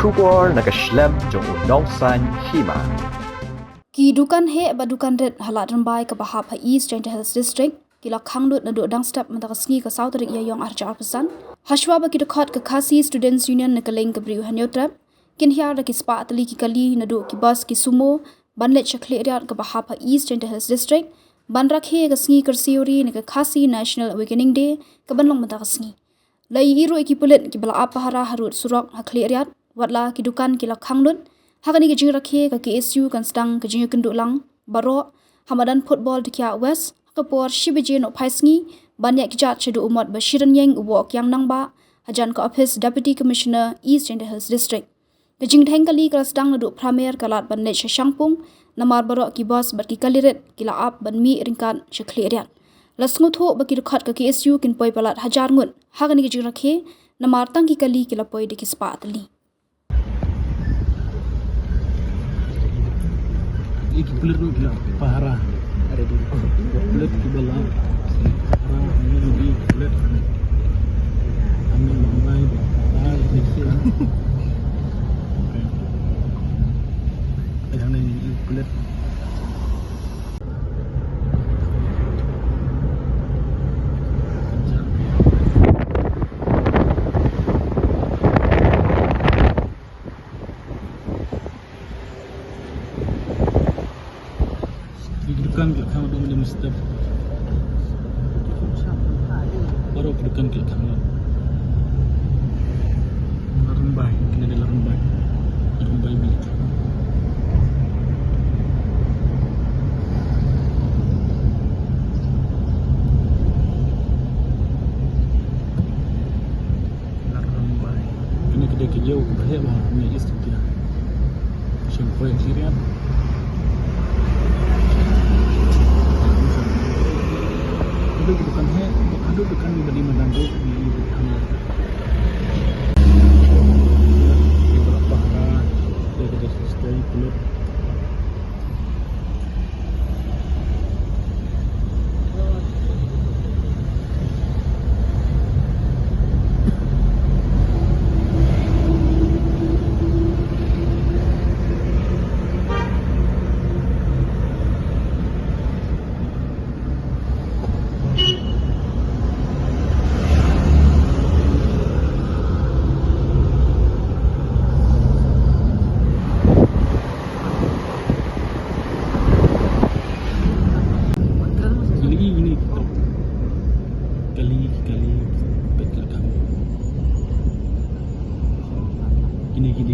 Shubor nakaslem jong unong san hima. Ki dukan he ba dukan red halat rambai ka bahap ha East Giant Hills District kila khanglut na do dang step mata sngi ka South Rik ya yong arja arpasan hashwa ba ki khot ka Khasi Students Union na kaleng ka briu hanyotrap kin hiar da ki spa atli ki kali na do ki bus ki sumo banlet chakhle riat ka bahap ha East Giant Hills District ban rakhe ka sngi kar siori na ka Khasi National Awakening Day ka banlong mata sngi lai iru ekipulet ki bala apahara harut surok hakhle riat watla ki dukan kila khanglut Hakani ke jing rakhe ka KSU kan stang ke jing kenduk lang baro Hamadan football di Kia West kapor shibije no paisngi banyak kijat chedu umat Bashiran Yang walk yang nang ba hajan ka office deputy commissioner East Giant Hills District ke jing theng kali ka stang nadu pramer kalat ban net shangpung namar baro ki boss bar ki kaliret kila ap ban mi ringkan shekhlerian lasngu tho ba ki khat ka KSU kin poi palat hajar ngun hakani ke jing rakhe namar tang ki kali kila poi de ki spa atli एक प्लेट में क्या पहाड़ा अरे प्लेट की बला पहाड़ा हमने भी प्लेट हमने मंगाई पहाड़ देखिए हमने एक plate dukan ke khang do mesti mustaf baru dukan ke khang lembai kena dalam lembai milik lembai ini kedai kejauh bahaya bah punya istilah sampai siriat Aduh dukan he, aduh dukan di Medan tu di Hana. Berapa hari dia kita stay pulut.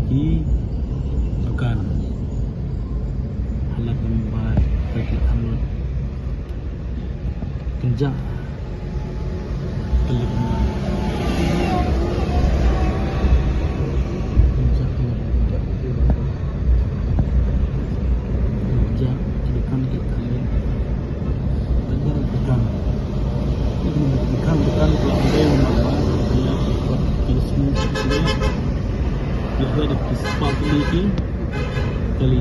Kini akan halat lembai bagi kamu kencang kelip kencang depan ke kalian dengar bukan ke anda yang memang buat kismu dia ada kisah lagi kali